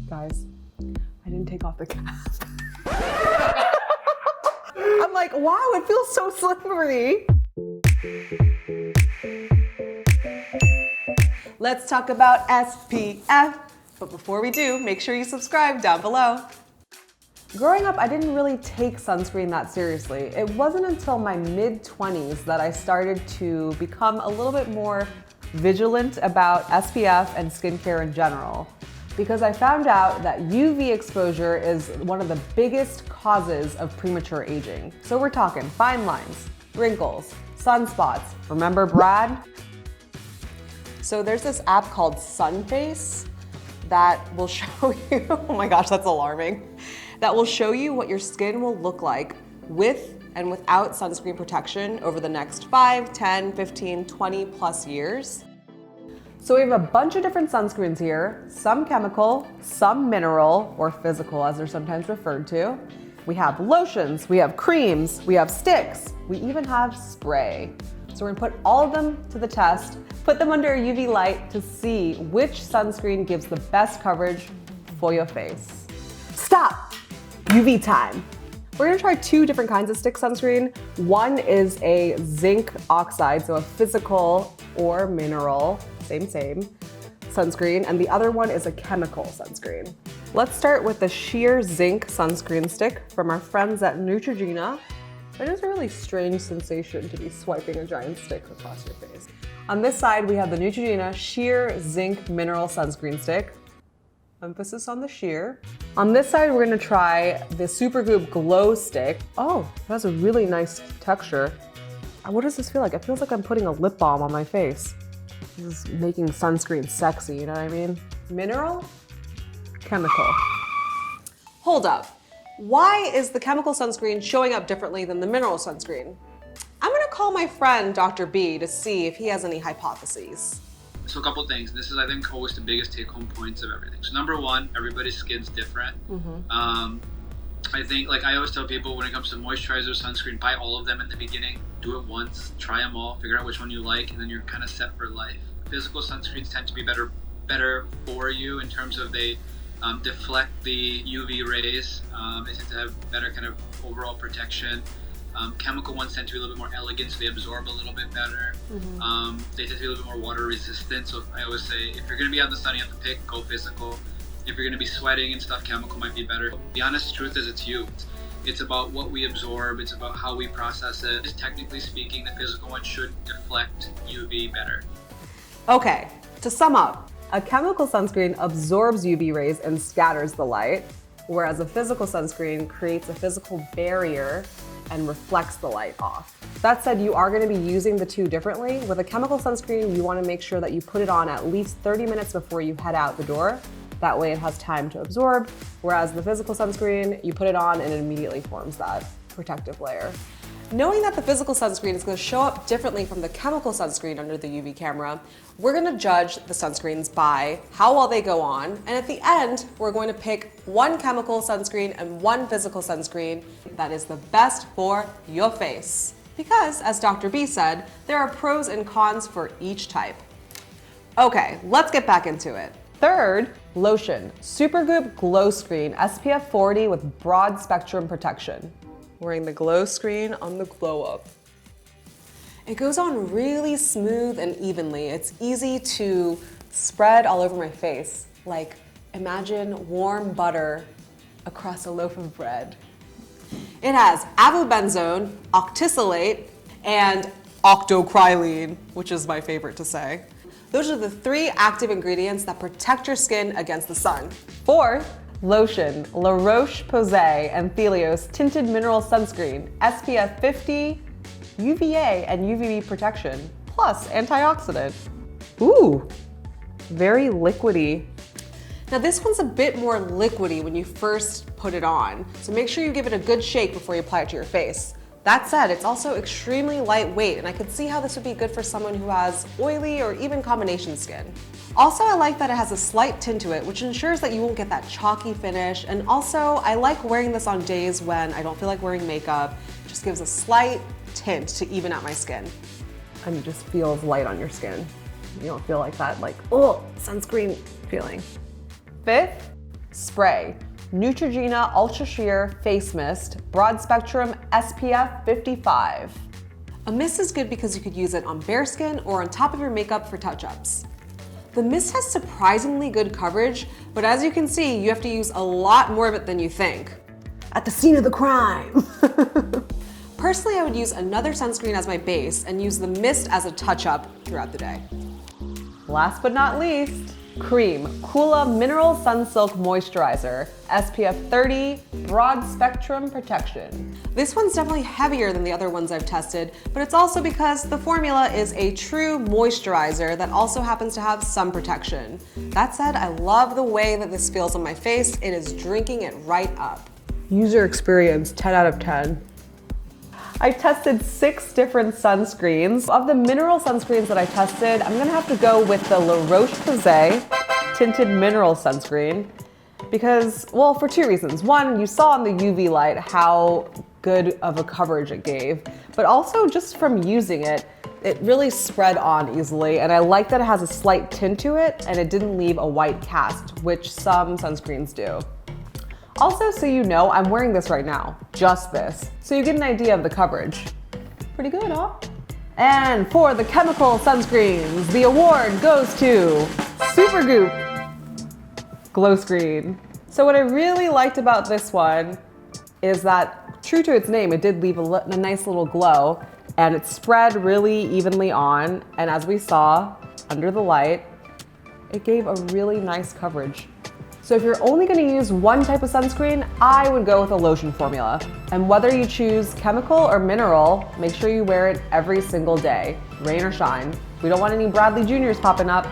Guys, I didn't take off the cap. I'm like, wow, it feels so slippery. Let's talk about SPF. But before we do, make sure you subscribe down below. Growing up, I didn't really take sunscreen that seriously. It wasn't until my mid-20s that I started to become a little bit more vigilant about SPF and skincare in general, because I found out that UV exposure is one of the biggest causes of premature aging. So we're talking fine lines, wrinkles, sunspots. Remember Brad? So there's this app called Sunface that will show you, oh my gosh, that's alarming, that will show you what your skin will look like with and without sunscreen protection over the next 5, 10, 15, 20 plus years. So we have a bunch of different sunscreens here, some chemical, some mineral, or physical as they're sometimes referred to. We have lotions, we have creams, we have sticks, we even have spray. So we're gonna put all of them to the test, put them under a UV light to see which sunscreen gives the best coverage for your face. Stop! UV time. We're gonna try two different kinds of stick sunscreen. One is a zinc oxide, so a physical or mineral, same, sunscreen, and the other one is a chemical sunscreen. Let's start with the sheer zinc sunscreen stick from our friends at Neutrogena. It is a really strange sensation to be swiping a giant stick across your face. On this side, we have the Neutrogena Sheer Zinc Mineral Sunscreen Stick. Emphasis on the sheer. On this side, we're gonna try the Supergoop Glow Stick. Oh, it has a really nice texture. What does this feel like? It feels like I'm putting a lip balm on my face. This is making sunscreen sexy, you know what I mean? Mineral, chemical. Hold up. Why is the chemical sunscreen showing up differently than the mineral sunscreen? I'm gonna call my friend Dr. B to see if he has any hypotheses. So a couple things. This is, I think, always the biggest take-home points of everything. So number one, everybody's skin's different. I think, like I always tell people, when it comes to moisturizer, sunscreen, buy all of them in the beginning. Do it once, try them all, figure out which one you like, and then you're kind of set for life. Physical sunscreens tend to be better for you in terms of they deflect the UV rays. They tend to have better kind of overall protection. Chemical ones tend to be a little bit more elegant, so they absorb a little bit better. They tend to be a little bit more water resistant. So I always say, if you're going to be out in the sun, you have to pick, go physical. If you're going to be sweating and stuff, chemical might be better. The honest truth is it's you. It's about what we absorb. It's about how we process it. Just technically speaking, the physical one should deflect UV better. Okay, to sum up, a chemical sunscreen absorbs UV rays and scatters the light, whereas a physical sunscreen creates a physical barrier and reflects the light off. That said, you are going to be using the two differently. With a chemical sunscreen, you want to make sure that you put it on at least 30 minutes before you head out the door. That way it has time to absorb, whereas the physical sunscreen, you put it on and it immediately forms that protective layer. Knowing that the physical sunscreen is going to show up differently from the chemical sunscreen under the UV camera, we're going to judge the sunscreens by how well they go on, and at the end, we're going to pick one chemical sunscreen and one physical sunscreen that is the best for your face. Because, as Dr. B said, there are pros and cons for each type. Okay, let's get back into it. Third, lotion. Supergoop Glow Screen SPF 40 with broad spectrum protection. Wearing the glow screen on the glow up. It goes on really smooth and evenly. It's easy to spread all over my face. Like, imagine warm butter across a loaf of bread. It has avobenzone, octisalate, and octocrylene, which is my favorite to say. Those are the three active ingredients that protect your skin against the sun. Fourth, lotion, La Roche-Posay and Thelios Tinted Mineral Sunscreen, SPF 50, UVA and UVB protection, plus antioxidant. Ooh, very liquidy. Now this one's a bit more liquidy when you first put it on, so make sure you give it a good shake before you apply it to your face. That said, it's also extremely lightweight, and I could see how this would be good for someone who has oily or even combination skin. Also, I like that it has a slight tint to it, which ensures that you won't get that chalky finish. And also, I like wearing this on days when I don't feel like wearing makeup. It just gives a slight tint to even out my skin. And it just feels light on your skin. You don't feel like that, like, oh, sunscreen feeling. Fifth, Spray, Neutrogena Ultra Sheer Face Mist, Broad Spectrum SPF 55. A mist is good because you could use it on bare skin or on top of your makeup for touch-ups. The mist has surprisingly good coverage, but as you can see, you have to use a lot more of it than you think. At the scene of the crime. Personally, I would use another sunscreen as my base and use the mist as a touch-up throughout the day. Last but not least, cream, Coola Mineral Sunsilk Moisturizer, SPF 30, Broad Spectrum Protection. This one's definitely heavier than the other ones I've tested, but it's also because the formula is a true moisturizer that also happens to have sun protection. That said, I love the way that this feels on my face. It is drinking it right up. User experience, 10 out of 10. I tested 6 different sunscreens. Of the mineral sunscreens that I tested, I'm gonna have to go with the La Roche-Posay Tinted Mineral Sunscreen because, well, for 2 reasons. One, you saw in the UV light how good of a coverage it gave, but also just from using it, it really spread on easily, and I like that it has a slight tint to it and it didn't leave a white cast, which some sunscreens do. Also, so you know, I'm wearing this right now, just this, so you get an idea of the coverage. Pretty good, huh? And for the chemical sunscreens, the award goes to Supergoop Glow Screen. So what I really liked about this one is that, true to its name, it did leave a nice little glow, and it spread really evenly on, and as we saw, under the light, it gave a really nice coverage. So if you're only gonna use one type of sunscreen, I would go with a lotion formula. And whether you choose chemical or mineral, make sure you wear it every single day, rain or shine. We don't want any Bradley Juniors popping up.